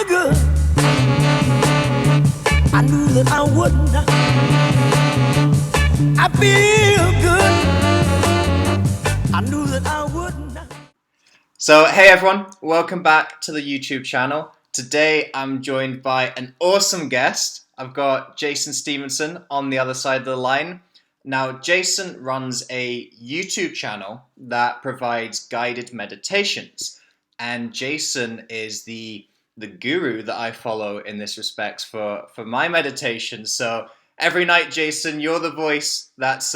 feel good. I knew that I wouldn't. I feel good. I knew that I wouldn't. So, hey everyone, welcome back to the YouTube channel. Today I'm joined by an awesome guest. I've got Jason Stephenson on the other side of the line. Now, Jason runs a YouTube channel that provides guided meditations. And Jason is the guru that I follow in this respect for my meditation. So every night, Jason, you're the voice that's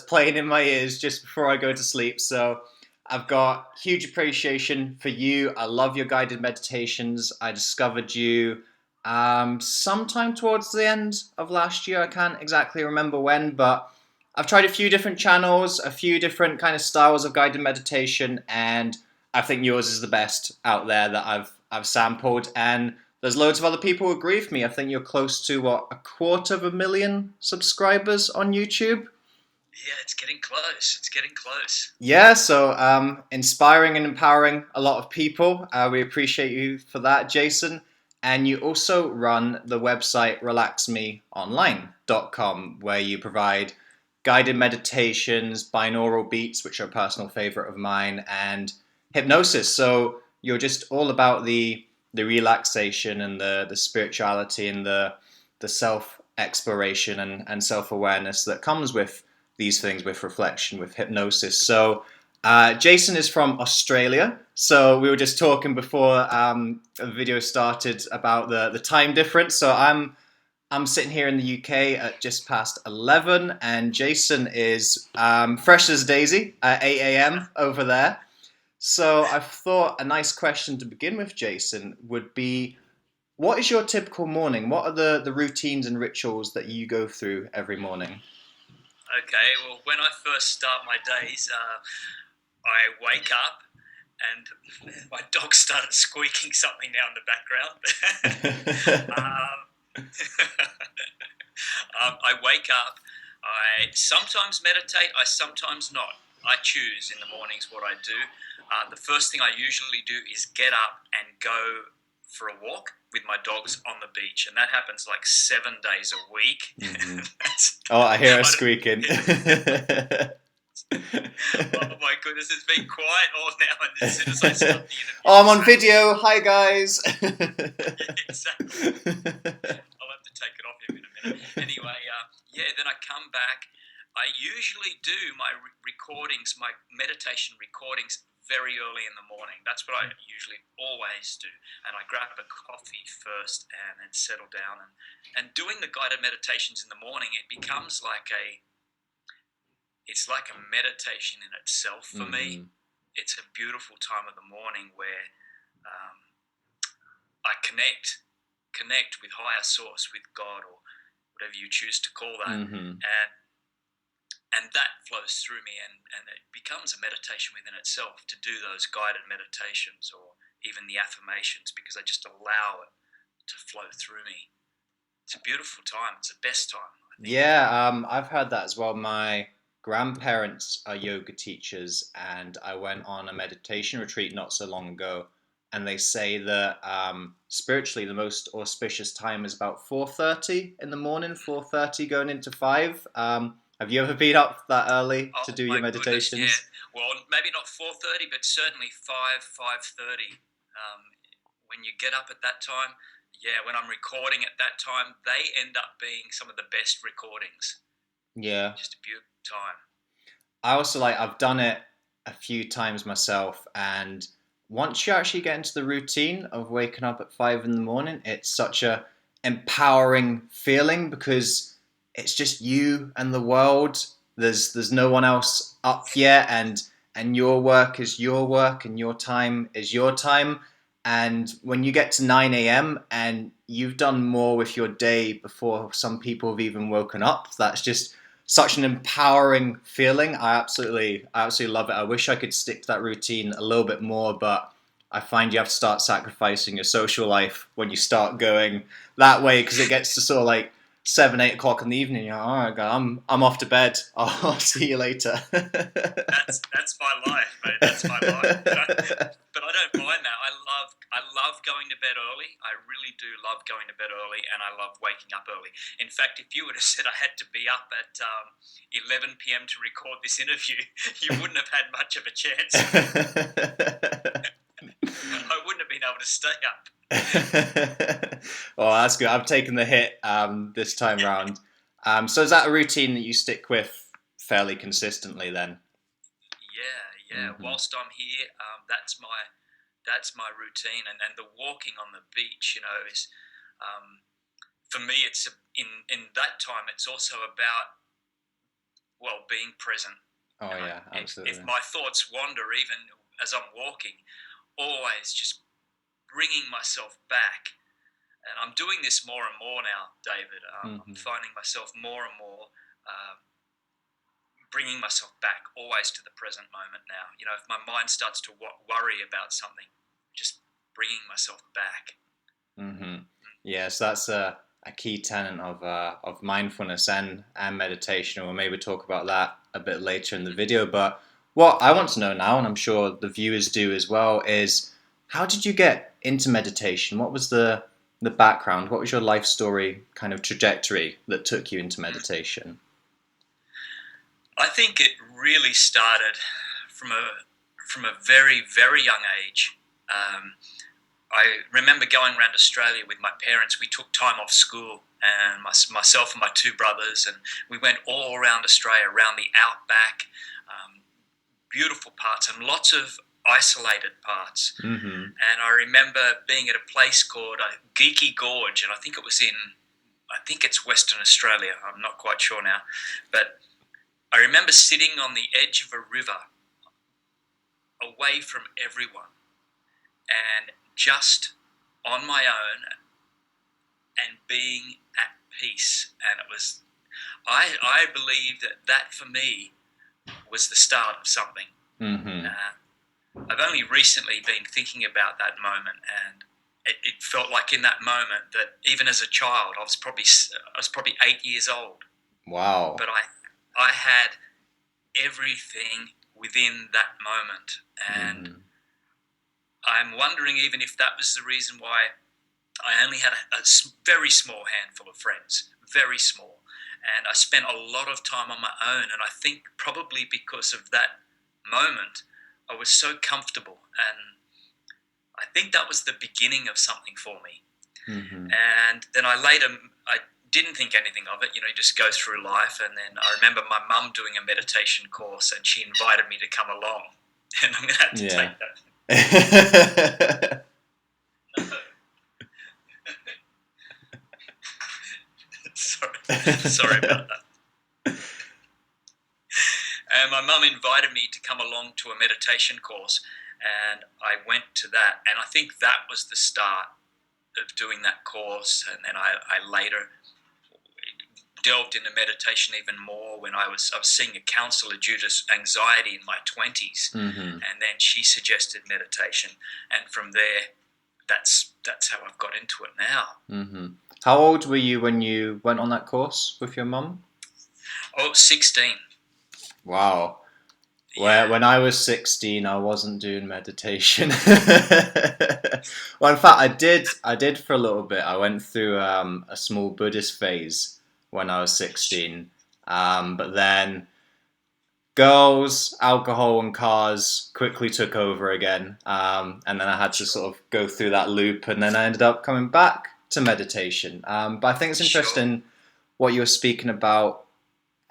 playing in my ears just before I go to sleep. So I've got huge appreciation for you. I love your guided meditations. I discovered you sometime towards the end of last year. I can't exactly remember when, but I've tried a few different channels, a few different kind of styles of guided meditation, and I think yours is the best out there that I've sampled. And there's loads of other people who agree with me. I think you're close to 250,000 subscribers on YouTube. Yeah, it's getting close. It's getting close. Yeah, so inspiring and empowering a lot of people. We appreciate you for that, Jason. And you also run the website relaxmeonline.com, where you provide guided meditations, binaural beats, which are a personal favorite of mine, and hypnosis. So you're just all about the relaxation and the spirituality and the self-exploration and self-awareness that comes with these things, with reflection, with hypnosis. So Jason is from Australia. So we were just talking before the video started about the time difference. So I'm sitting here in the UK at just past 11, and Jason is fresh as a daisy at 8 a.m. over there. So I thought a nice question to begin with, Jason, would be, what is your typical morning? What are the routines and rituals that you go through every morning? Okay, well, when I first start my days, I wake up and my dog started squeaking something now in the background. I wake up, I sometimes meditate, I sometimes not. I choose in the mornings what I do. The first thing I usually do is get up and go for a walk with my dogs on the beach, and that happens like 7 days a week. Mm-hmm. I hear her squeaking. Oh my goodness, it's been quiet all now, and as soon as I start the interview... I'm on video, hi guys! Exactly. I'll have to take it off him in a minute. Anyway, then I come back. I usually do my recordings, my meditation recordings, very early in the morning. That's what I usually always do. And I grab a coffee first and then settle down. And doing the guided meditations in the morning, it becomes like it's like a meditation in itself for me. It's a beautiful time of the morning where I connect with higher source, with God, or whatever you choose to call that. And that flows through me, and it becomes a meditation within itself to do those guided meditations or even the affirmations, because I just allow it to flow through me. It's a beautiful time. It's the best time, I think. Yeah, I've heard that as well. My grandparents are yoga teachers, and I went on a meditation retreat not so long ago, and they say that spiritually the most auspicious time is about 4:30 in the morning, 4:30 going into 5. Have you ever been up that early to do your meditations? Goodness, yeah. Well, maybe not 4:30, but certainly 5:30. When you get up at that time, when I'm recording at that time, they end up being some of the best recordings. Yeah. Just a beautiful time. I also I've done it a few times myself, and once you actually get into the routine of waking up at 5 in the morning, it's such a empowering feeling, because it's just you and the world. There's no one else up yet, and your work is your work, and your time is your time. And when you get to 9 a.m. and you've done more with your day before some people have even woken up, that's just such an empowering feeling. I absolutely love it. I wish I could stick to that routine a little bit more, but I find you have to start sacrificing your social life when you start going that way, because it gets to sort of 7, 8 o'clock in the evening. You're like, all right, guys, I'm off to bed. I'll see you later. That's my life, mate. That's my life. But I don't mind that. I love I love going to bed early. I really do love going to bed early, and I love waking up early. In fact, if you would have said I had to be up at 11 p.m. to record this interview, you wouldn't have had much of a chance. I wouldn't have been able to stay up. Well, that's good. I've taken the hit this time round. So is that a routine that you stick with fairly consistently then? Yeah. Whilst I'm here, that's my routine, and the walking on the beach, is for me. It's in that time. It's also about being present. Oh yeah, absolutely. If my thoughts wander, even as I'm walking, always just bringing myself back. And I'm doing this more and more now, David. I'm finding myself more and more bringing myself back always to the present moment now. If my mind starts to worry about something, just bringing myself back. Yes, that's a key tenet of mindfulness and meditation. We'll maybe talk about that a bit later in the video. But what I want to know now, and I'm sure the viewers do as well, is how did you get into meditation? What was the background? What was your life story kind of trajectory that took you into meditation? I think it really started from a very, very young age. I remember going around Australia with my parents. We took time off school, and myself and my two brothers, and we went all around Australia, around the outback, beautiful parts and lots of isolated parts. And I remember being at a place called Geeky Gorge, and I think it's Western Australia. I'm not quite sure now, but I remember sitting on the edge of a river, away from everyone, and just on my own, and being at peace. And it was, I believe that for me was the start of something. I've only recently been thinking about that moment, and it felt like in that moment that even as a child, I was probably 8 years old. Wow! But I had everything within that moment, and I'm wondering even if that was the reason why I only had a very small handful of friends, very small, and I spent a lot of time on my own. And I think probably because of that moment, I was so comfortable, and I think that was the beginning of something for me. And then I didn't think anything of it, you just go through life. And then I remember my mum doing a meditation course, and she invited me to come along, and I'm going to have to take that. Sorry about that. And my mum invited me to come along to a meditation course, and I went to that, and I think that was the start of doing that course. And then I later delved into meditation even more when I was seeing a counsellor due to anxiety in my 20s, and then she suggested meditation, and from there, that's how I've got into it now. How old were you when you went on that course with your mum? 16. Wow. Yeah. When I was 16, I wasn't doing meditation. Well, in fact, I did for a little bit. I went through a small Buddhist phase when I was 16. But then girls, alcohol, and cars quickly took over again. And then I had to sort of go through that loop, and then I ended up coming back to meditation. But I think it's interesting what you were speaking about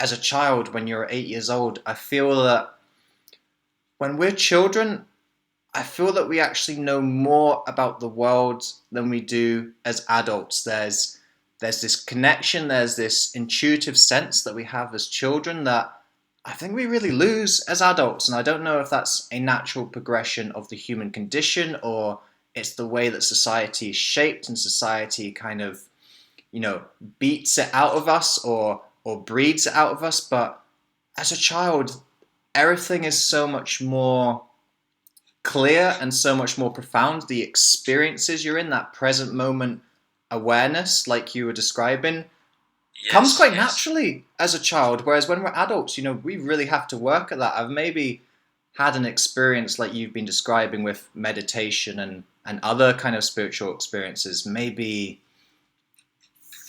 as a child when you're 8 years old. I feel that when we're children, I feel that we actually know more about the world than we do as adults. There's this connection, there's this intuitive sense that we have as children that I think we really lose as adults. And I don't know if that's a natural progression of the human condition, or it's the way that society is shaped, and society kind of, beats it out of us or breeds it out of us. But as a child, everything is so much more clear and so much more profound. The experiences you're in, that present moment awareness, like you were describing, comes quite naturally as a child. Whereas when we're adults, we really have to work at that. I've maybe had an experience like you've been describing with meditation and and other kind of spiritual experiences maybe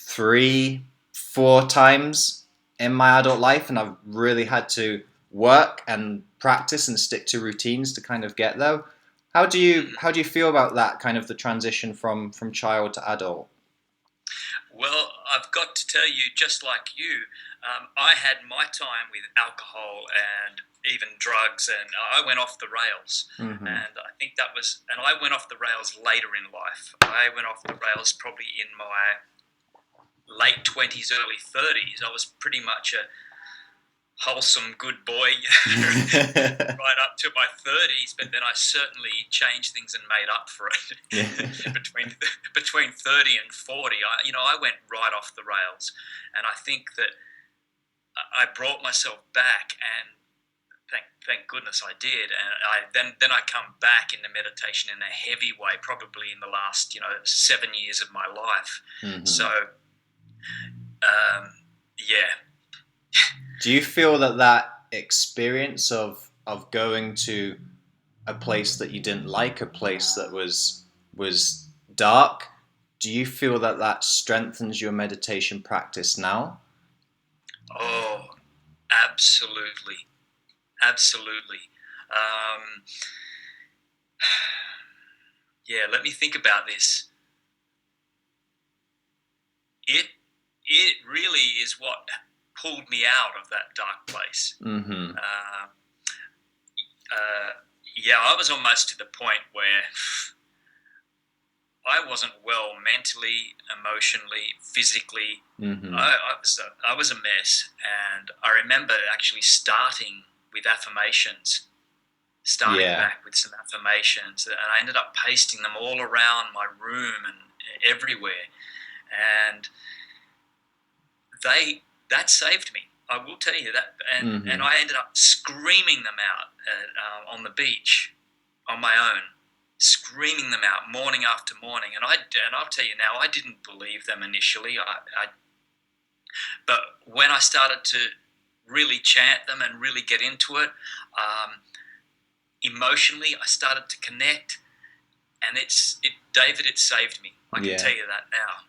3-4 times in my adult life, and I've really had to work and practice and stick to routines to kind of get there. How do you feel about that kind of the transition from child to adult? Well, I've got to tell you, just like you, I had my time with alcohol and even drugs, and I went off the rails. Mm-hmm. And I think and I went off the rails later in life. I went off the rails probably in my late 20s, early 30s. I was pretty much a wholesome, good boy right up to my 30s, but then I certainly changed things and made up for it. Yeah. between 30 and 40, I went right off the rails, and I think that I brought myself back, and thank goodness I did. And then I come back into meditation in a heavy way, probably in the last 7 years of my life. Mm-hmm. So yeah. Do you feel that experience of going to a place that you didn't like, a place that was dark, do you feel that strengthens your meditation practice now? Oh, absolutely. Absolutely. Yeah, let me think about this. It really is what pulled me out of that dark place. Mm-hmm. Yeah, I was almost to the point where I wasn't well mentally, emotionally, physically. Mm-hmm. I was a mess, and I remember actually starting with affirmations, back with some affirmations, and I ended up pasting them all around my room and everywhere, and that saved me. I will tell you that, and I ended up screaming them out on the beach on my own, screaming them out morning after morning. And I'll tell you now, I didn't believe them initially. But when I started to really chant them and really get into it, emotionally, I started to connect, and David, it saved me. I can tell you that now.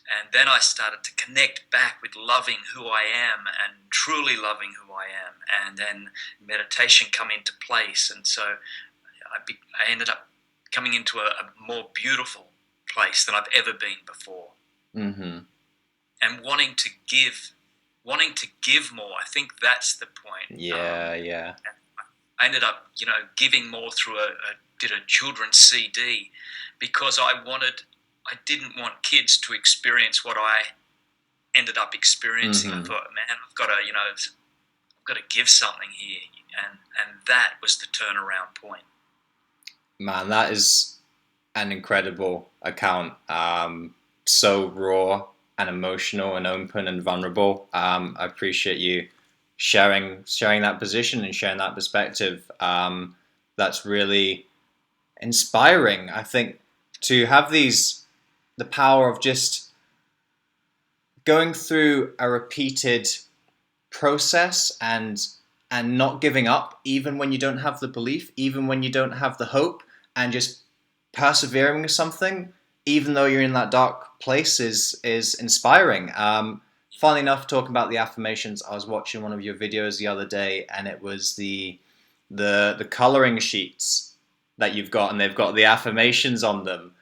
And then I started to connect back with loving who I am and truly loving who I am. And then meditation come into place. And so I ended up coming into a more beautiful place than I've ever been before. Mm-hmm. And wanting to give more. I think that's the point. Yeah. I ended up, giving more through did a children's CD because I didn't want kids to experience what I ended up experiencing. Mm-hmm. I thought, man, I've got to give something here, and that was the turnaround point. Man, that is an incredible account. So raw and emotional and open and vulnerable. I appreciate you sharing that position and sharing that perspective. That's really inspiring. I think to have the power of just going through a repeated process and not giving up, even when you don't have the belief, even when you don't have the hope, and just persevering with something, even though you're in that dark place, is inspiring. Funnily enough, talking about the affirmations, I was watching one of your videos the other day, and it was the coloring sheets that you've got, and they've got the affirmations on them.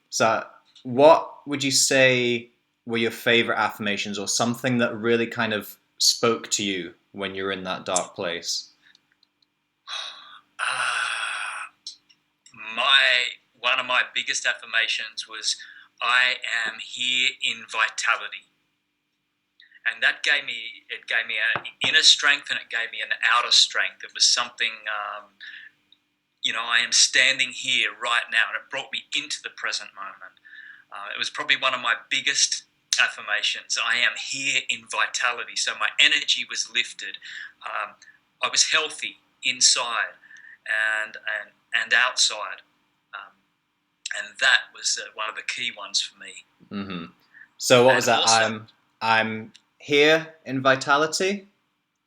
So what would you say were your favorite affirmations, or something that really kind of spoke to you when you're in that dark place? One of my biggest affirmations was, I am here in vitality. And that gave me an inner strength, and it gave me an outer strength. It was something, I am standing here right now, and it brought me into the present moment. It was probably one of my biggest affirmations. I am here in vitality. So my energy was lifted. I was healthy inside and outside. And that was one of the key ones for me. Mm-hmm. So what was that? Also, I'm here in vitality?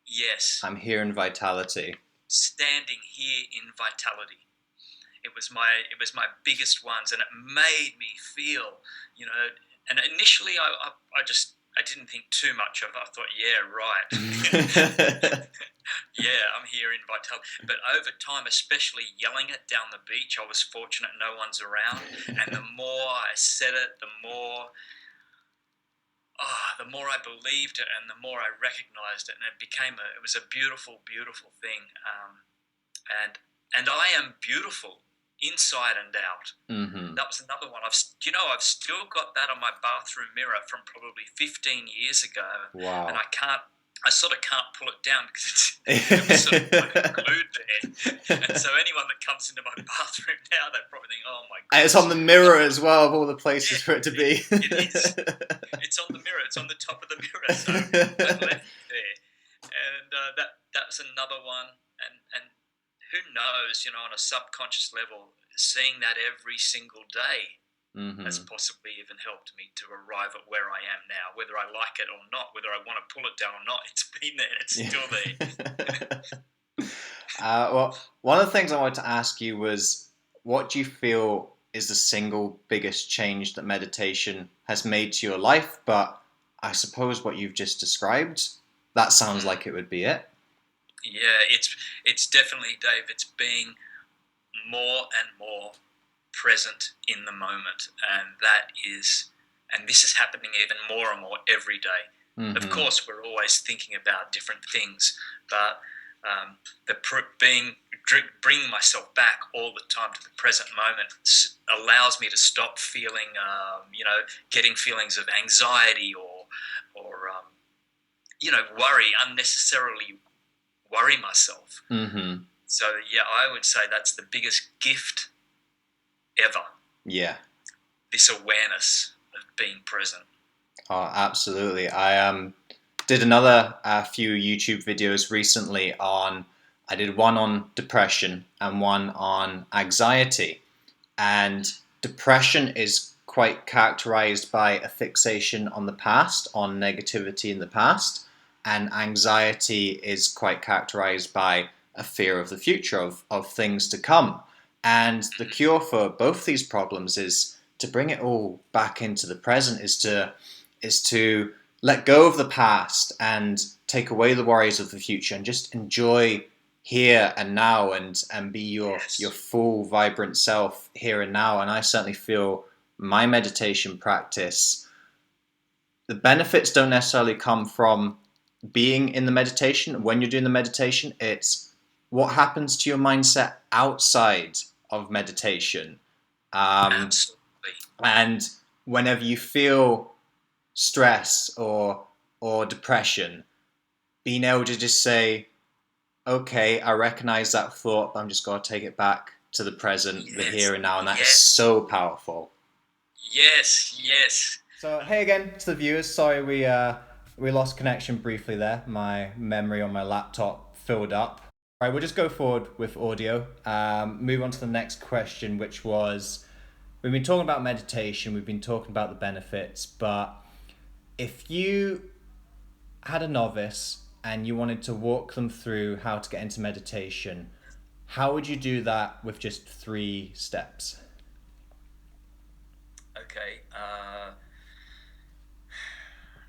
Yes. I'm here in vitality. Standing here in vitality. it was my biggest ones, and it made me feel, you know. And initially, I didn't think too much of it. I thought, yeah, right. Yeah, I'm here in Vitality. But over time, especially yelling it down the beach, I was fortunate no one's around. And the more I said it, the more I believed it, and the more I recognized it. And it was a beautiful, beautiful thing. And I am beautiful inside and out. Mm-hmm. That was another one. I've still got that on my bathroom mirror from probably 15 years ago. Wow. And I sort of can't pull it down because it was sort of like glued there. And so anyone that comes into my bathroom now, they probably think, oh my God. And it's on the mirror as well, of all the places for it to be. It is. It's on the mirror. It's on the top of the mirror. So I left it there. And that's another one. And who knows, on a subconscious level, seeing that every single day has possibly even helped me to arrive at where I am now, whether I like it or not, whether I want to pull it down or not. It's been there and it's still there. Well, one of the things I wanted to ask you was, what do you feel is the single biggest change that meditation has made to your life? But I suppose what you've just described, that sounds like it would be it. Yeah, it's definitely, Dave, it's being more and more present in the moment, and this is happening even more and more every day. Mm-hmm. Of course, we're always thinking about different things, but bringing myself back all the time to the present moment allows me to stop feeling, getting feelings of anxiety or worry, unnecessarily worry myself. Mm-hmm. So yeah, I would say that's the biggest gift ever. Yeah. This awareness of being present. Oh, absolutely. I did another few YouTube videos recently I did one on depression and one on anxiety. And depression is quite characterized by a fixation on the past, on negativity in the past. And anxiety is quite characterized by a fear of the future, of things to come. And the cure for both these problems is to bring it all back into the present, is to let go of the past and take away the worries of the future and just enjoy here and now and be your full, vibrant self here and now. And I certainly feel my meditation practice, the benefits don't necessarily come from being in the meditation. When you're doing the meditation, it's what happens to your mindset outside of meditation. Absolutely. And whenever you feel stress or depression, being able to just say, okay, I recognize that thought, but I'm just going to take it back to the present, the here and now, and that is so powerful. Yes. So, hey again to the viewers. Sorry we lost connection briefly there. My memory on my laptop filled up. All right, we'll just go forward with audio. Move on to the next question, which was, we've been talking about meditation, we've been talking about the benefits, but if you had a novice and you wanted to walk them through how to get into meditation, how would you do that with just 3 steps? Okay.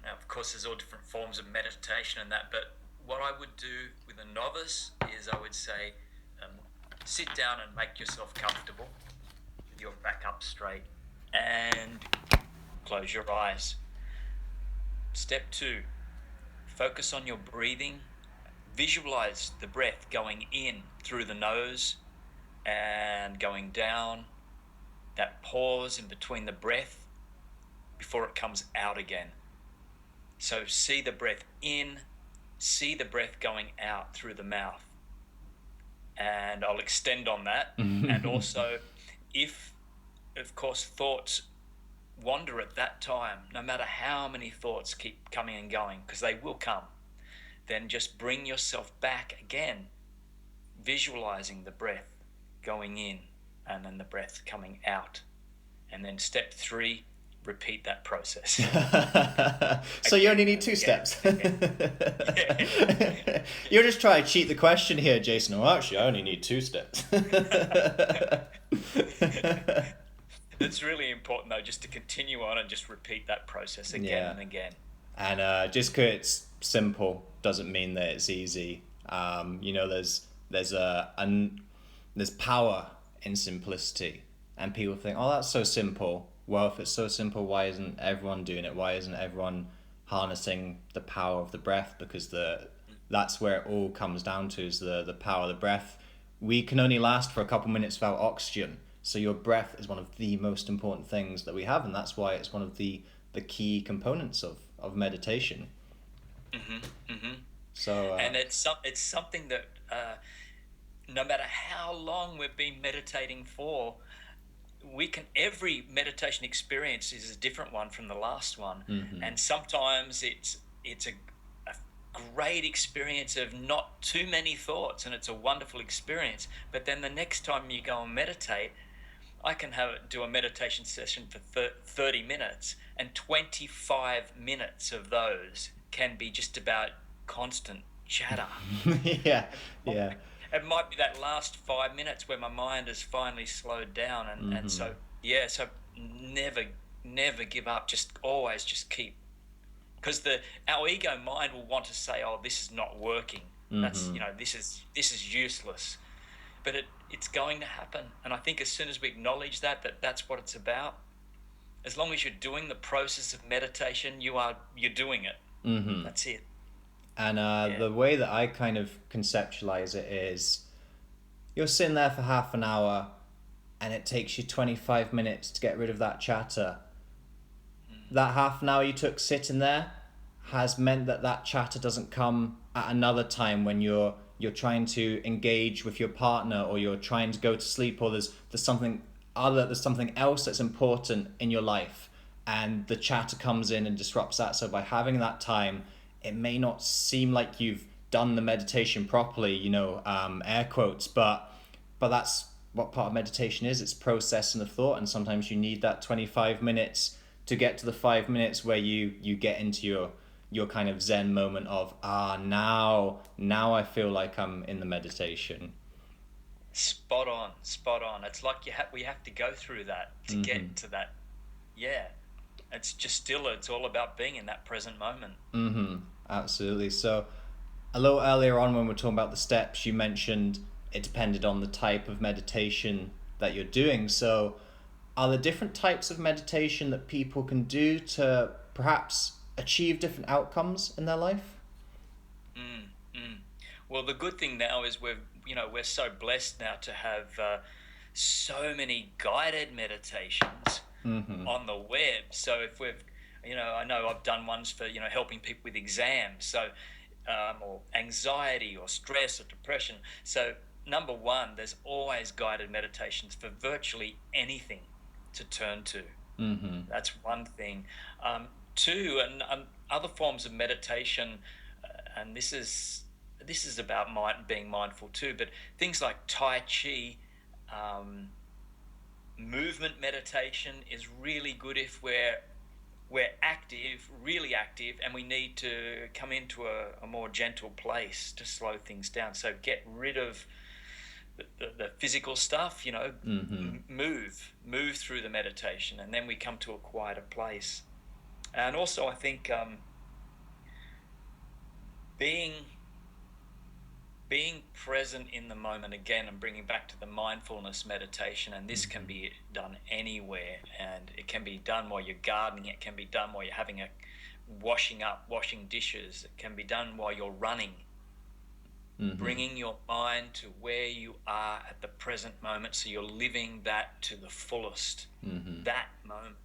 Now, of course, there's all different forms of meditation and that, but what I would do with a novice is I would say, sit down and make yourself comfortable with your back up straight and close your eyes. Step 2, focus on your breathing. Visualize the breath going in through the nose and going down. That pause in between the breath before it comes out again. So see the breath in, see the breath going out through the mouth. And I'll extend on that. And also, if, of course, thoughts wander at that time, no matter how many thoughts keep coming and going, because they will come, then just bring yourself back again, visualizing the breath going in and then the breath coming out. And then step 3, repeat that process. So you only need 2 steps. You're just trying to cheat the question here, Jason. Well, actually, I only need 2 steps. It's really important though, just to continue on and just repeat that process again Yeah. and again. And just because it's simple doesn't mean that it's easy. There's there's power in simplicity, and people think, oh, that's so simple. Well, if it's so simple, why isn't everyone doing it? Why isn't everyone harnessing the power of the breath? Because that's where it all comes down to, is the power of the breath. We can only last for a couple minutes without oxygen, so your breath is one of the most important things that we have, and that's why it's one of the key components of meditation. So And it's something that no matter how long we've been meditating for, every meditation experience is a different one from the last one. And sometimes it's a great experience of not too many thoughts, and it's a wonderful experience. But then the next time you go and meditate, I can do a meditation session for 30 minutes, and 25 minutes of those can be just about constant chatter. yeah, yeah. It might be that last 5 minutes where my mind has finally slowed down, and so yeah, so never never give up. Just always just keep, because our ego mind will want to say, oh, this is not working. That's this is useless, but it's going to happen. And I think as soon as we acknowledge that's what it's about, as long as you're doing the process of meditation, you're doing it. That's it. And the way that I kind of conceptualize it is, you're sitting there for half an hour and it takes you 25 minutes to get rid of that chatter. That half an hour you took sitting there has meant that chatter doesn't come at another time when you're trying to engage with your partner, or you're trying to go to sleep, or there's something else that's important in your life, and the chatter comes in and disrupts that. So by having that time, it may not seem like you've done the meditation properly, air quotes, but that's what part of meditation is. It's processing the thought, and sometimes you need that 25 minutes to get to the 5 minutes where you get into your kind of Zen moment of, now I feel like I'm in the meditation. Spot on. It's like we have to go through that to get to that. Yeah, it's all about being in that present moment. Absolutely. So a little earlier on, when we were talking about the steps, you mentioned it depended on the type of meditation that you're doing. So are there different types of meditation that people can do to perhaps achieve different outcomes in their life? Well, the good thing now is we're so blessed now to have so many guided meditations on the web. So if I know I've done ones for helping people with exams, so or anxiety or stress or depression. So number one, there's always guided meditations for virtually anything to turn to. That's one thing. Two, and other forms of meditation, and this is about being mindful too, but things like Tai Chi, movement meditation is really good if we're active, really active, and we need to come into a more gentle place to slow things down. So get rid of the physical stuff, move through the meditation, and then we come to a quieter place. And also I think being present in the moment again, and bringing back to the mindfulness meditation, and this can be done anywhere, and it can be done while you're gardening, it can be done while you're having washing dishes, it can be done while you're running. Bringing your mind to where you are at the present moment, so you're living that to the fullest, that moment.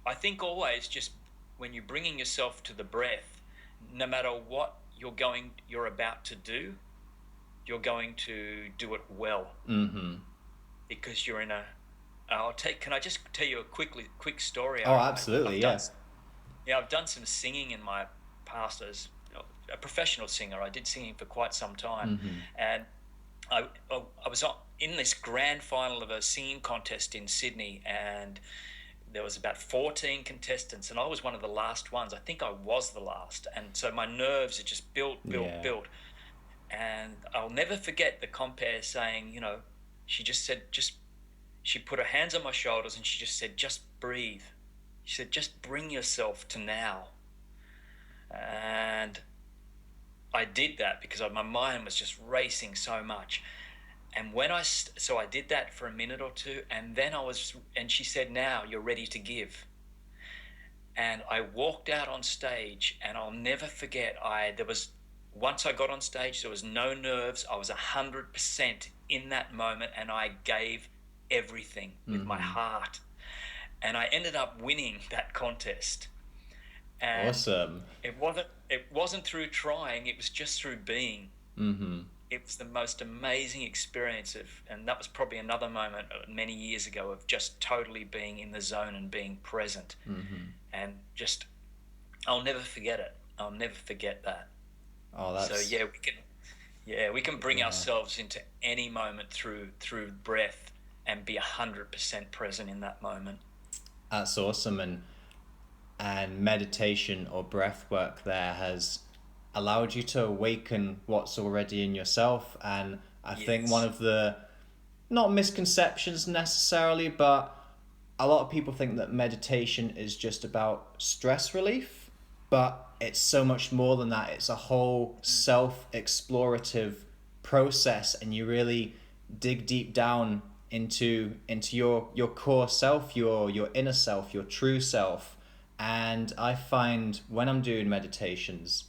I think always, just when you're bringing yourself to the breath, no matter what you're about to do, you're going to do it well, because you're in a. Can I just tell you a quick story? Oh, absolutely, yes. Yeah, I've done some singing in my past as a professional singer. I did singing for quite some time, and I was in this grand final of a singing contest in Sydney, and there was about 14 contestants, and I was one of the last ones. I think I was the last, and so my nerves had just built. And I'll never forget the compere saying, she just said, she put her hands on my shoulders and she just said, just breathe. She said, just bring yourself to now. And I did that because my mind was just racing so much. And so I did that for a minute or two, and then and she said, now you're ready to give. And I walked out on stage, and I'll never forget, once I got on stage, there was no nerves. I was 100% in that moment, and I gave everything with my heart. And I ended up winning that contest. And Awesome. It wasn't through trying, it was just through being. It was the most amazing experience and that was probably another moment many years ago of just totally being in the zone and being present. And just, I'll never forget it. I'll never forget that. Oh, that's... So we can bring ourselves into any moment through breath and be 100% present in that moment. That's awesome. And meditation or breath work there has allowed you to awaken what's already in yourself. And I think one of the, not misconceptions necessarily, but a lot of people think that meditation is just about stress relief, but it's so much more than that. It's a whole self-explorative process, and you really dig deep down into your core self, your inner self, your true self. And I find when I'm doing meditations,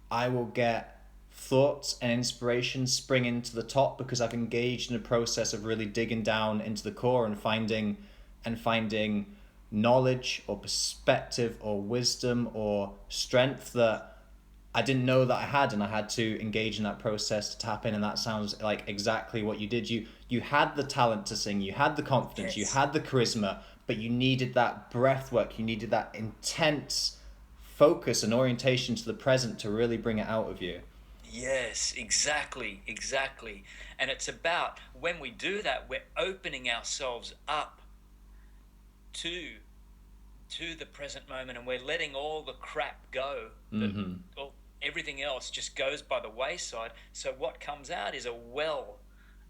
I will get thoughts and inspiration springing to the top because I've engaged in a process of really digging down into the core and finding knowledge or perspective or wisdom or strength that I didn't know that I had, and I had to engage in that process to tap in. And that sounds like exactly what you did. You had the talent to sing, you had the confidence, you had the charisma, but you needed that breath work, you needed that intense focus and orientation to the present to really bring it out of you. Yes, exactly. And it's about, when we do that, we're opening ourselves up to the present moment, and we're letting all the crap go. Everything else just goes by the wayside. So what comes out is a well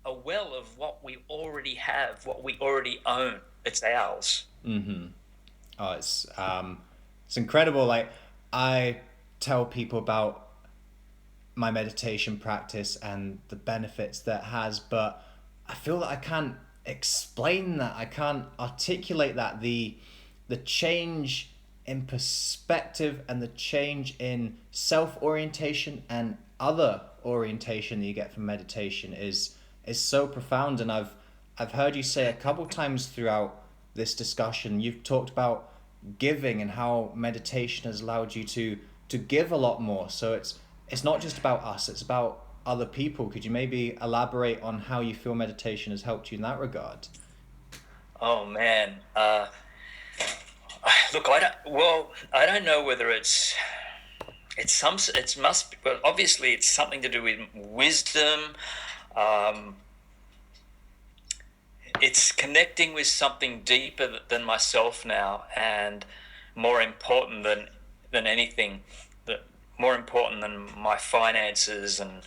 of what we already have, what we already own. It's ours. Oh, it's incredible. Like, I tell people about my meditation practice and the benefits that it has, but I feel that I can't explain that. I can't articulate that. The change in perspective and the change in self-orientation and other orientation that you get from meditation is so profound. And I've heard you say a couple times throughout this discussion, you've talked about giving and how meditation has allowed you to give a lot more. So it's not just about us, it's about other people. Could you maybe elaborate on how you feel meditation has helped you in that regard? Oh man, look, I don't know whether well, obviously it's something to do with wisdom. It's connecting with something deeper than myself now, and more important than anything, more important than my finances and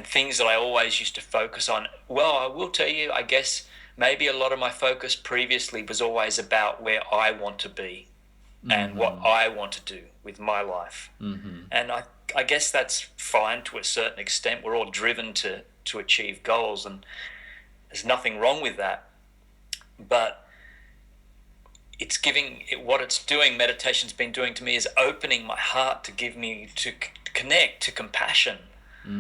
things that I always used to focus on. Well, I will tell you, I guess maybe a lot of my focus previously was always about where I want to be and what I want to do with my life. And I guess that's fine to a certain extent. We're all driven to achieve goals, and there's nothing wrong with that. But what it's doing, meditation's been doing to me, is opening my heart to give me, to connect to compassion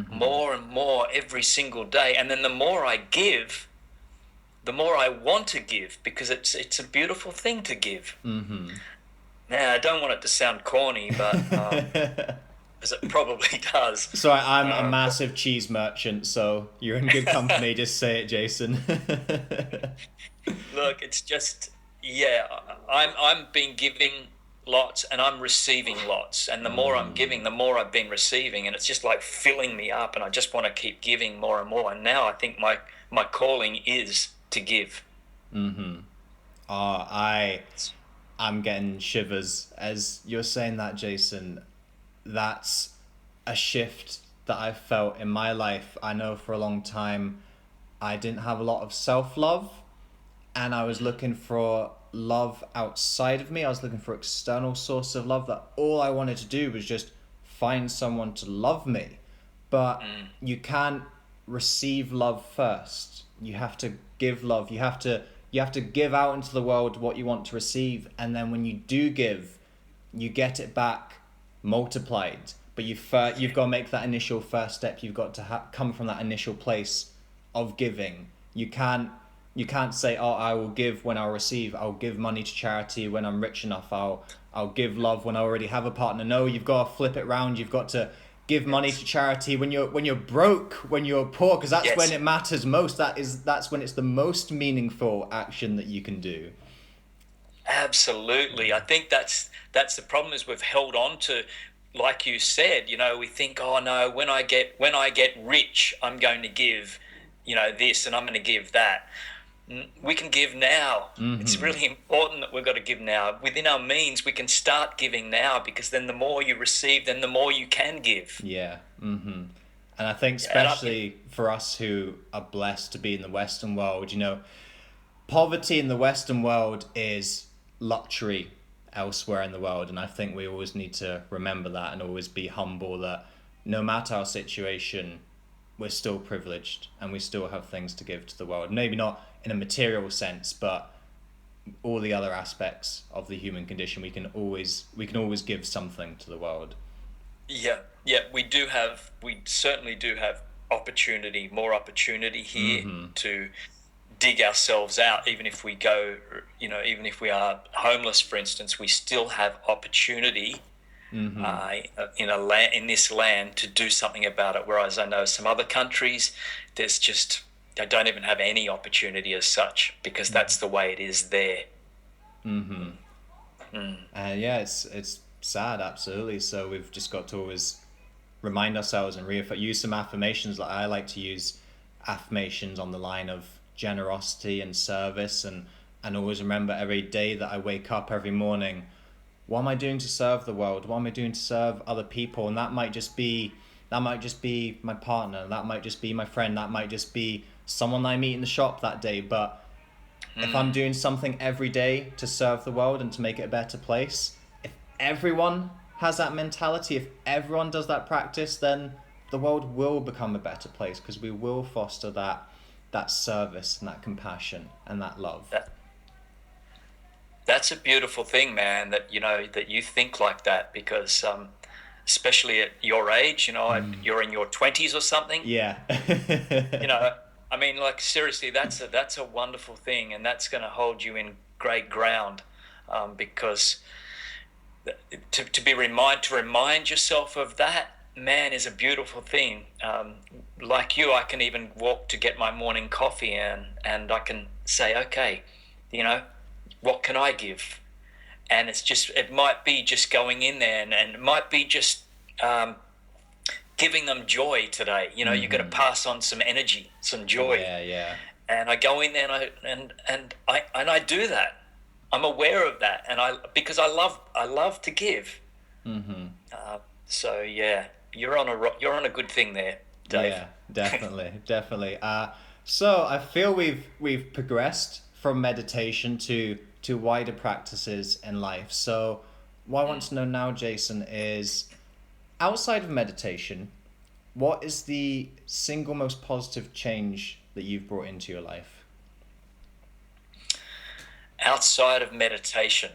more and more every single day. And then the more I give, the more I want to give, because it's a beautiful thing to give. Now, I don't want it to sound corny, but because it probably does. So I'm a massive cheese merchant, so you're in good company. Just say it, Jason. Look, it's just, I'm been giving lots and I'm receiving lots, and the more I'm giving, the more I've been receiving, and it's just like filling me up, and I just want to keep giving more and more. And now I think my calling is to give. I'm getting shivers as you're saying that, Jason. That's a shift that I felt in my life, I know for a long time I didn't have a lot of self-love, and I was looking for love outside of me. I was looking for external source of love, that all I wanted to do was just find someone to love me. But you can't receive love first. You have to give love. You have to give out into the world what you want to receive, and then when you do give, you get it back multiplied. But you've got to make that initial first step. You've got to come from that initial place of giving. You can't say, oh, I will give when I'll receive. I'll give money to charity when I'm rich enough. I'll give love when I already have a partner. No, you've got to flip it around. You've got to give money to charity when you're broke, when you're poor, because that's when it matters most. That's when it's the most meaningful action that you can do. Absolutely. I think that's the problem, is we've held on to, like you said, we think, oh no, when I get rich, I'm going to give, this, and I'm going to give that. We can give now. Mm-hmm. It's really important that we've got to give now. Within our means, we can start giving now, because then the more you receive, then the more you can give. Yeah. Mm-hmm. And I think especially for us who are blessed to be in the Western world, poverty in the Western world is luxury elsewhere in the world. And I think we always need to remember that, and always be humble that no matter our situation, we're still privileged and we still have things to give to the world. Maybe not in a material sense, but all the other aspects of the human condition, we can always give something to the world. Yeah, we certainly do have more opportunity here to dig ourselves out. Even if we go, even if we are homeless, for instance, we still have opportunity in this land to do something about it. Whereas I know some other countries, they don't even have any opportunity as such, because that's the way it is there. It's sad, absolutely. So we've just got to always remind ourselves and use some affirmations. Like I like to use affirmations on the line of generosity and service, and always remember every day that I wake up, every morning, what am I doing to serve the world? What am I doing to serve other people? And that might just be my partner, that might just be my friend, that might just be someone I meet in the shop that day. But if I'm doing something every day to serve the world and to make it a better place, if everyone has that mentality, if everyone does that practice, then the world will become a better place, because we will foster that service and that compassion and that love. That's a beautiful thing, man, that you think like that, because especially at your age, you're in your 20s or something. Yeah. I mean, like, seriously, that's a wonderful thing, and that's going to hold you in great ground, because to remind yourself of that, man, is a beautiful thing. Like you, I can even walk to get my morning coffee, and I can say, okay, what can I give? And it might be just going in there, and it might be just giving them joy today. You've got to pass on some energy, some joy. Yeah. And I go in there, and I do that. I'm aware of that, because I love to give. So yeah, you're on a good thing there, Dave. Yeah, definitely. So I feel we've progressed from meditation to wider practices in life. So what I want to know now, Jason, is outside of meditation, what is the single most positive change that you've brought into your life? Outside of meditation,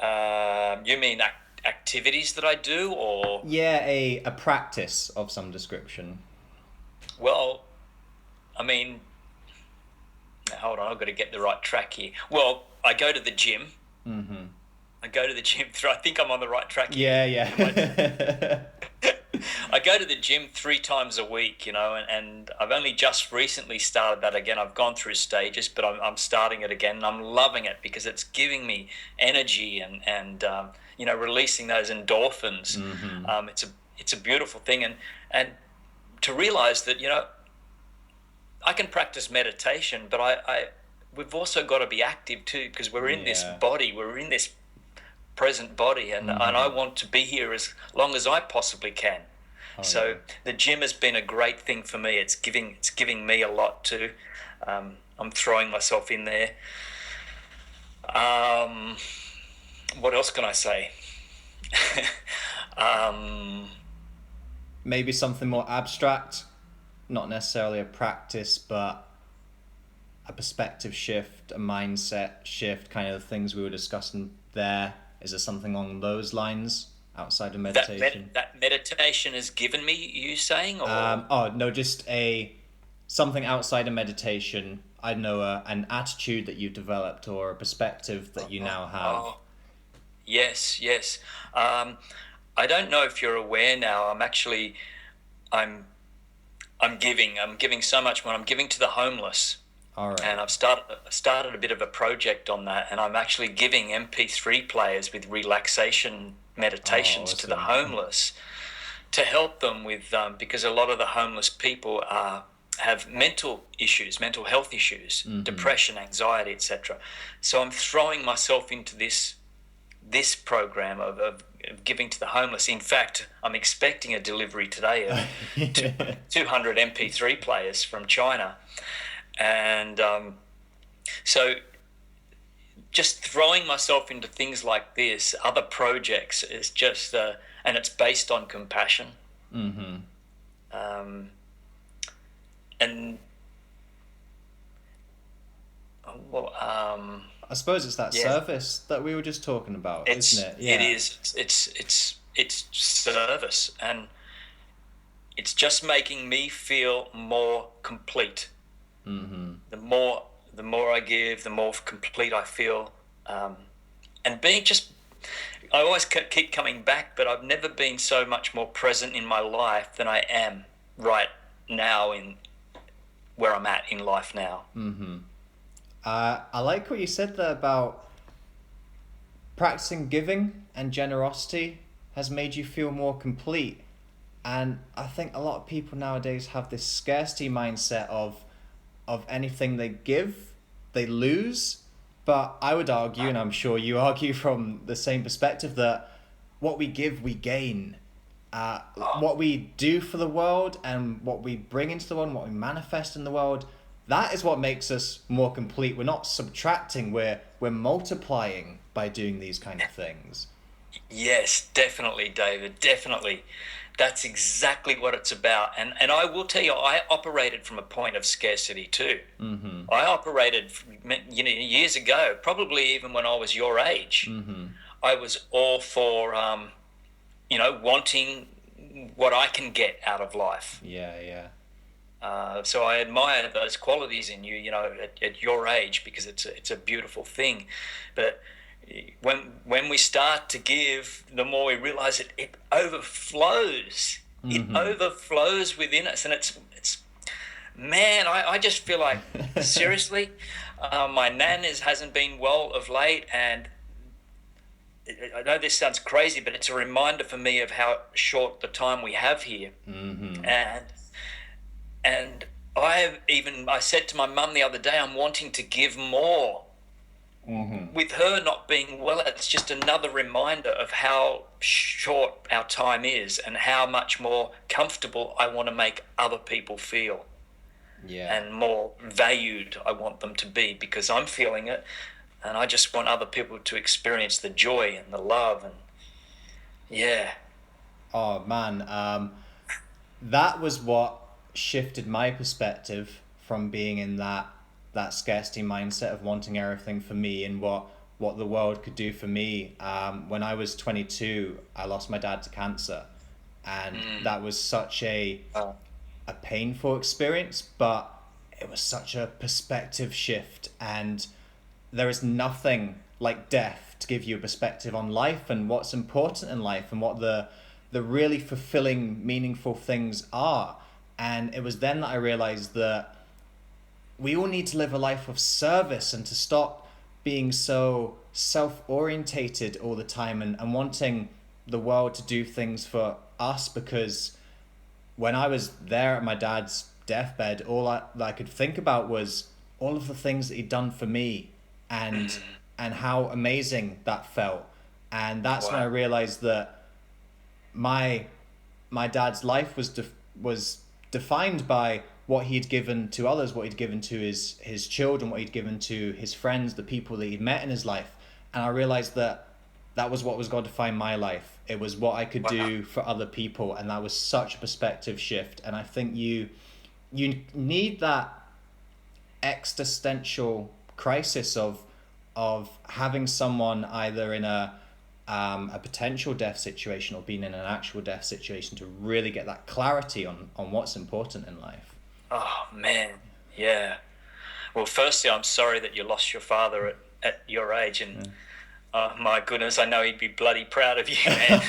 you mean activities that I do, or? Yeah, a practice of some description. Well, I mean, hold on, I've got to get the right track here. Well, I go to the gym. I go to the gym. I think I'm on the right track here. Yeah. I go to the gym 3 times a week, and I've only just recently started that again. I've gone through stages, but I'm starting it again, and I'm loving it, because it's giving me energy and releasing those endorphins. It's a beautiful thing, and to realize that I can practice meditation, but we've also got to be active too, because we're in this body, we're in this present body, and I want to be here as long as I possibly can. Oh, So yeah. the gym has been a great thing for me. It's giving me a lot too. I'm throwing myself in there. Um, what else can I say? um, Maybe something more abstract, not necessarily a practice, but a perspective shift, a mindset shift, kind of the things we were discussing there. Is there something along those lines outside of meditation? that meditation has given me, you saying, or Oh no, just a something outside of meditation. I don't know, an attitude that you've developed or a perspective that you now have. oh, yes, yes. Um, I don't know if you're aware now. I'm I'm giving so much money. I'm giving to the homeless. All And right. I've started a bit of a project on that, and I'm actually giving MP3 players with relaxation Oh, meditations to the awesome. homeless to help them with because a lot of the homeless people have mental issues, mental health issues, depression, anxiety, etc. So I'm throwing myself into this program of giving to the homeless. In fact, I'm expecting a delivery today of Yeah. 200 MP3 players from China. And so just throwing myself into things like this, other projects, is just, and it's based on compassion. Mm-hmm. Um, and, well, I suppose it's that yeah, service that we were just talking about, isn't it? it Yeah. is, it's service, and it's just making me feel more complete. Mm-hmm. The more, the more I give, the more complete I feel. Um, and being just I always keep coming back, but I've never been so much more present in my life than I am right now in where I'm at in life now. Mm-hmm. I like what you said there about practicing giving and generosity has made you feel more complete. And I think a lot of people nowadays have this scarcity mindset of anything they give, they lose. But I would argue, and I'm sure you argue from the same perspective, that what we give, we gain. What we do for the world and what we bring into the world and what we manifest in the world, that is what makes us more complete. We're not subtracting, we're multiplying by doing these kind of things. Yes, definitely, David, definitely. That's exactly what it's about. And I will tell you, I operated from a point of scarcity too. Mm-hmm. I operated, years ago, probably even when I was your age. Mm-hmm. I was all for, wanting what I can get out of life. Yeah, yeah. So I admire those qualities in you, at your age, because it's a beautiful thing. But when we start to give, the more we realize it overflows. It Mm-hmm. overflows within us, and it's man, I just feel like seriously, my nan hasn't been well of late, and I know this sounds crazy, but it's a reminder for me of how short the time we have here, Mm-hmm. and I said to my mum the other day, I'm wanting to give more. Mm-hmm. With her not being well, it's just another reminder of how short our time is and how much more comfortable I want to make other people feel Yeah. and more valued I want them to be, because I'm feeling it, and I just want other people to experience the joy and the love. And yeah. Oh man, that was what shifted my perspective from being in that scarcity mindset of wanting everything for me and what the world could do for me. When I was 22, I lost my dad to cancer, and that was such uh, a painful experience, but it was such a perspective shift. And there is nothing like death to give you a perspective on life and what's important in life and what the really fulfilling, meaningful things are. And it was then that I realized that we all need to live a life of service and to stop being so self-orientated all the time and wanting the world to do things for us. Because when I was there at my dad's deathbed, all that I could think about was all of the things that he'd done for me, and how amazing that felt. And that's when I wow. realized that my my dad's life was defined by what he'd given to others, what he'd given to his children, what he'd given to his friends, the people that he'd met in his life. And I realized that that was what was going to define my life. It was what I could do for other people, and that was such a perspective shift. And I think you need that existential crisis of having someone either in a potential death situation or being in an actual death situation to really get that clarity on what's important in life. Oh man, yeah. Well, firstly, I'm sorry that you lost your father at your age, and my goodness, I know he'd be bloody proud of you, man,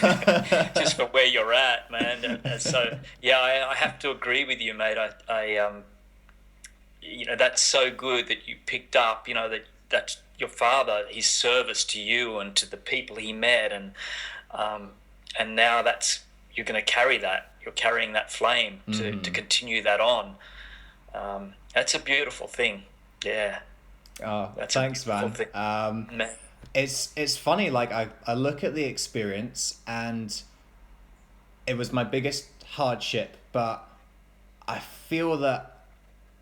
just for where you're at, man. And so, yeah, I have to agree with you, mate. I that's so good that you picked up, that's your father, his service to you and to the people he met, and now you're going to carry that. You're carrying that flame to continue that on. That's a beautiful thing. Yeah. Oh, that's thanks, man. It's funny, like I look at the experience and it was my biggest hardship, but I feel that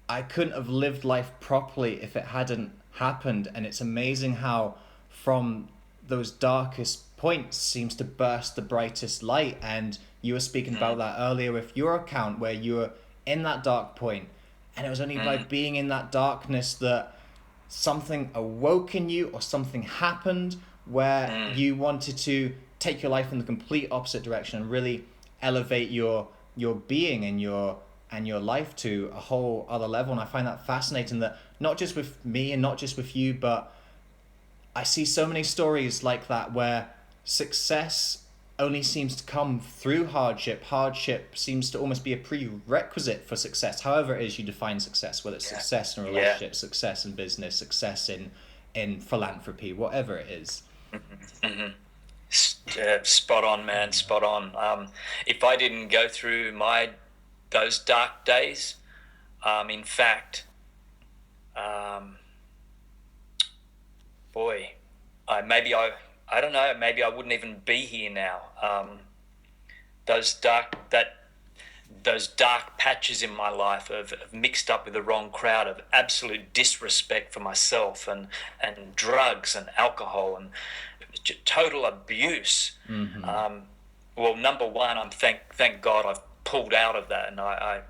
I couldn't have lived life properly if it hadn't happened. And it's amazing how from those darkest points seems to burst the brightest light. And you were speaking about that earlier with your account, where you were in that dark point, and it was only by being in that darkness that something awoke in you or something happened where you wanted to take your life in the complete opposite direction and really elevate your being and your life to a whole other level. And I find that fascinating, that not just with me and not just with you, but I see so many stories like that where success only seems to come through hardship. Hardship seems to almost be a prerequisite for success, however it is you define success, whether it's success in a relationship, success in business, success in philanthropy, whatever it is. Spot on, man, spot on. If I didn't go through those dark days, in fact, I don't know, maybe I wouldn't even be here now. Those dark patches in my life of mixed up with the wrong crowd, of absolute disrespect for myself and drugs and alcohol and total abuse. Well, number one, thank God I've pulled out of that, and I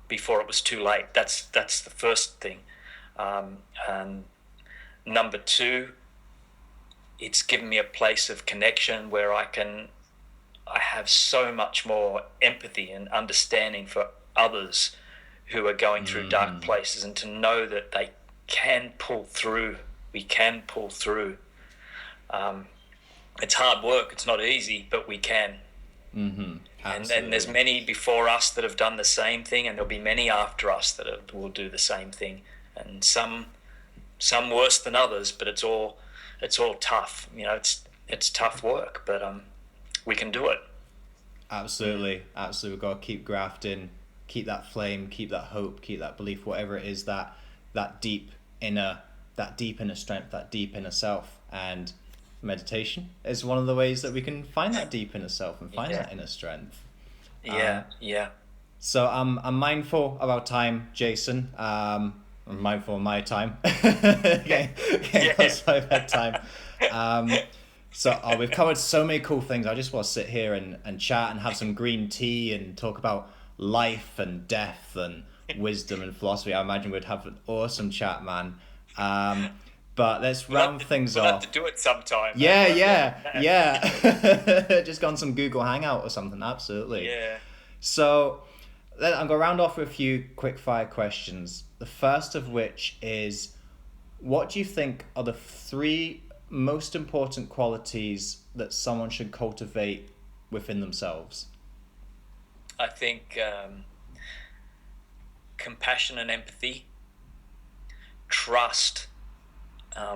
before it was too late. That's the first thing. And number two, it's given me a place of connection where I have so much more empathy and understanding for others who are going through dark places, and to know that they can pull through. We can pull through. It's hard work. It's not easy, but we can. And there's many before us that have done the same thing, and there'll be many after us that will do the same thing. And some worse than others, but it's all tough. It's tough work, but we can do it. Absolutely. We've got to keep grafting, keep that flame, keep that hope, keep that belief, whatever it is, that deep inner strength, that deep inner self. And meditation is one of the ways that we can find that deep inner self and find that inner strength. So I'm mindful of our time, Jason. I'm mindful of my time. getting close to my bedtime. So we've covered so many cool things. I just want to sit here and chat and have some green tea and talk about life and death and wisdom and philosophy. I imagine we'd have an awesome chat, man. But let's round things off. We'll have to do it sometime. Yeah. Just go on some Google Hangout or something. Absolutely. Yeah. So I'm going to round off with a few quick fire questions. The first of which is, what do you think are the 3 most important qualities that someone should cultivate within themselves? I think compassion and empathy, trust,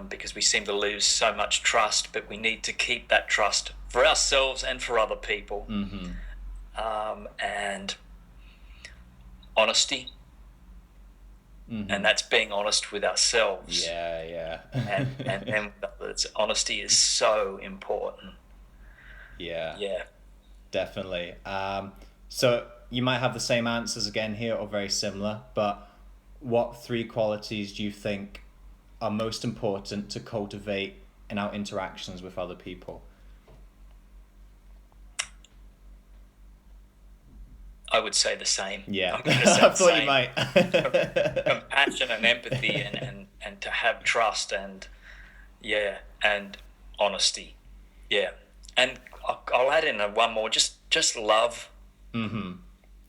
because we seem to lose so much trust, but we need to keep that trust for ourselves and for other people. And honesty. And that's being honest with ourselves. Yeah. and honesty is so important. Yeah. Definitely. So you might have the same answers again here or very similar, but what three qualities do you think are most important to cultivate in our interactions with other people? I would say the same. Yeah, I'm going to say I the thought same. you might. Compassion and empathy and to have trust and honesty. Yeah. And I'll add in one more, just love.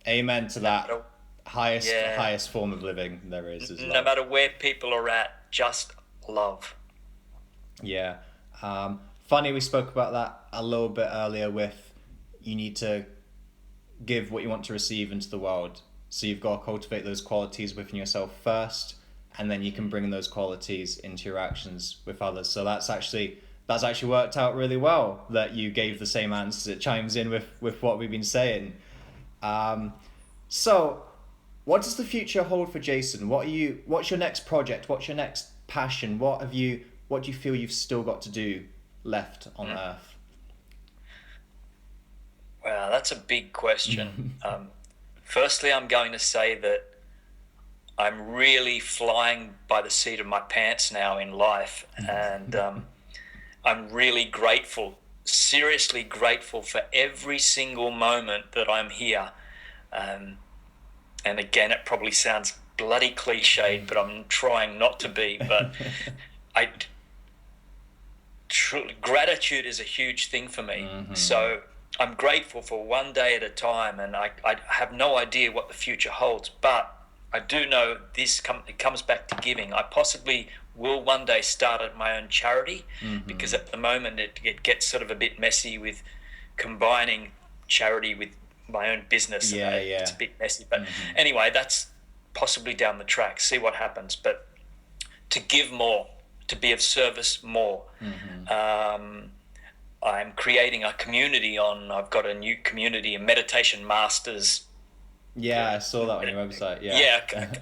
Amen to that. No, Highest form of living there is no love. matter where people are at, just love. Yeah. Funny we spoke about that a little bit earlier with you need to give what you want to receive into the world. So you've got to cultivate those qualities within yourself first, and then you can bring those qualities into your actions with others. So that's actually worked out really well that you gave the same answers. It chimes in with what we've been saying. So what does the future hold for Jason? What's your next project? What's your next passion? What do you feel you've still got to do left on Earth? Wow, that's a big question. Firstly, I'm going to say that I'm really flying by the seat of my pants now in life, and I'm really grateful, seriously grateful for every single moment that I'm here. And again, it probably sounds bloody cliched, but I'm trying not to be. But gratitude is a huge thing for me. So I'm grateful for one day at a time, and I have no idea what the future holds, but I do know it comes back to giving. I possibly will one day start at my own charity, because at the moment it gets sort of a bit messy with combining charity with my own business. It's a bit messy, but anyway, that's possibly down the track. See what happens, but to give more, to be of service more. I'm creating a community I've got a new community, a meditation masters. Yeah, I saw that on your website.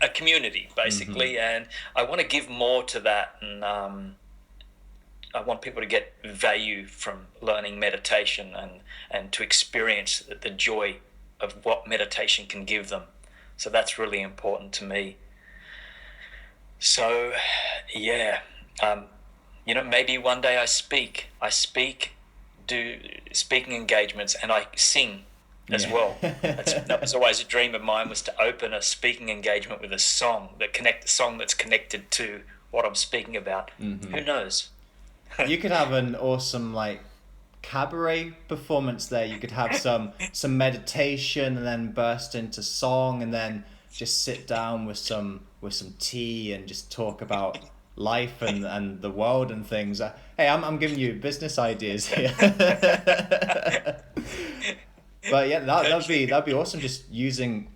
A community basically, and I want to give more to that, and I want people to get value from learning meditation and to experience the joy of what meditation can give them. So that's really important to me. So maybe one day I do speaking engagements, and I sing as well. That was always a dream of mine, was to open a speaking engagement with a song that's connected to what I'm speaking about. Who knows? You could have an awesome cabaret performance there. You could have some meditation and then burst into song, and then just sit down with some tea and just talk about life and the world and things. Hey, I'm giving you business ideas here. But yeah, that'd be awesome. Just using,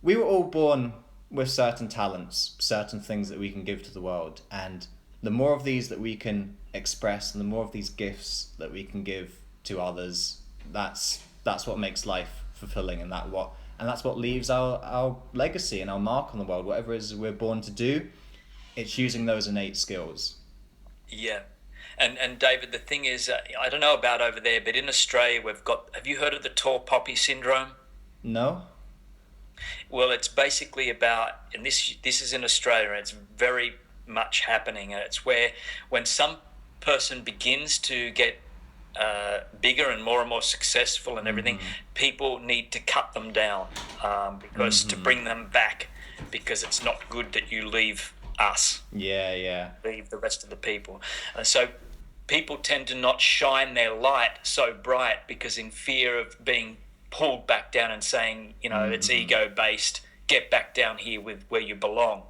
we were all born with certain talents, certain things that we can give to the world, and the more of these that we can express, and the more of these gifts that we can give to others, that's what makes life fulfilling, and that's what leaves our legacy and our mark on the world. Whatever it is we're born to do, it's using those innate skills. Yeah. And David, the thing is, I don't know about over there, but in Australia have you heard of the tall poppy syndrome? No? Well, it's basically about, and this is in Australia, and it's very much happening, and it's where when some person begins to get bigger and more successful and everything, people need to cut them down because to bring them back, because it's not good that you leave us. Leave the rest of the people. So people tend to not shine their light so bright because in fear of being pulled back down and saying, it's ego-based, get back down here with where you belong.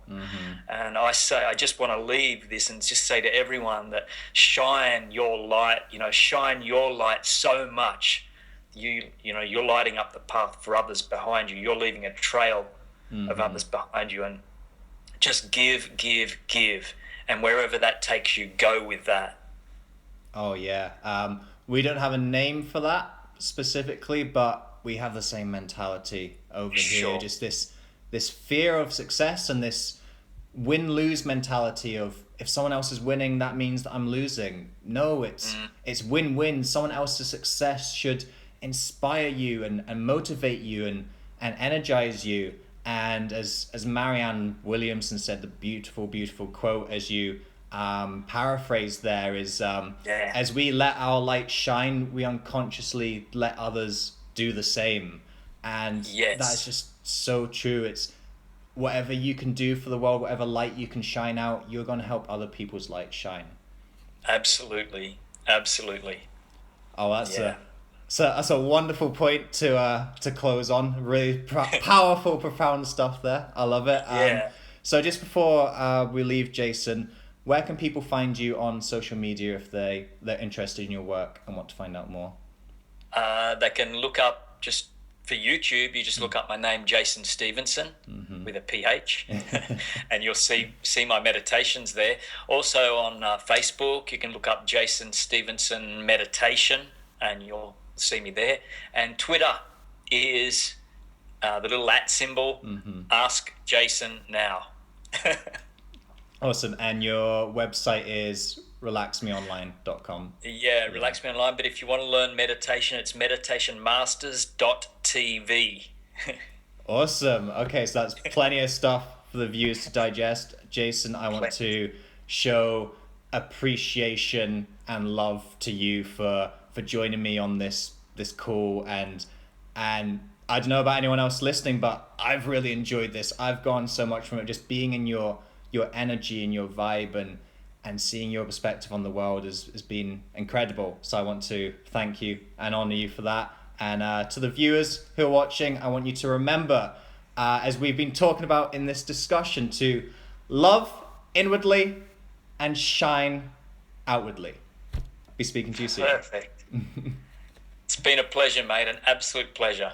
And I just want to leave this and just say to everyone that shine your light, shine your light so much. You're lighting up the path for others behind you. You're leaving a trail of others behind you, and just give, and wherever that takes you, go with that. Oh yeah. We don't have a name for that specifically, but we have the same mentality over here. Just this fear of success and this win-lose mentality of, if someone else is winning, that means that I'm losing. No, it's win-win. Someone else's success should inspire you and motivate you and energize you. And as Marianne Williamson said, the beautiful quote, as you paraphrase there, is as we let our light shine, we unconsciously let others do the same. And that's just so true. It's whatever you can do for the world, whatever light you can shine out, you're going to help other people's light shine. Absolutely. Oh, that's a wonderful point to close on. Really powerful, profound stuff there. I love it. So just before we leave, Jason, where can people find you on social media if they're interested in your work and want to find out more? They can look up, just for YouTube, you just look up my name, Jason Stephenson, with a PH, and you'll see my meditations there. Also on Facebook, you can look up Jason Stephenson Meditation, and you'll see me there. And Twitter is the little @ symbol, Ask Jason Now. Awesome. And your website is relaxmeonline.com. Yeah, Relax Me Online. But if you want to learn meditation, it's meditationmasters.tv. Awesome. Okay, so that's plenty of stuff for the viewers to digest. Jason, I want to show appreciation and love to you for joining me on this call, and I don't know about anyone else listening, but I've really enjoyed this. I've gone so much from it, just being in your energy and your vibe and seeing your perspective on the world has been incredible. So I want to thank you and honor you for that. And to the viewers who are watching, I want you to remember, as we've been talking about in this discussion, to love inwardly and shine outwardly. Be speaking to you soon. Perfect. It's been a pleasure, mate, an absolute pleasure.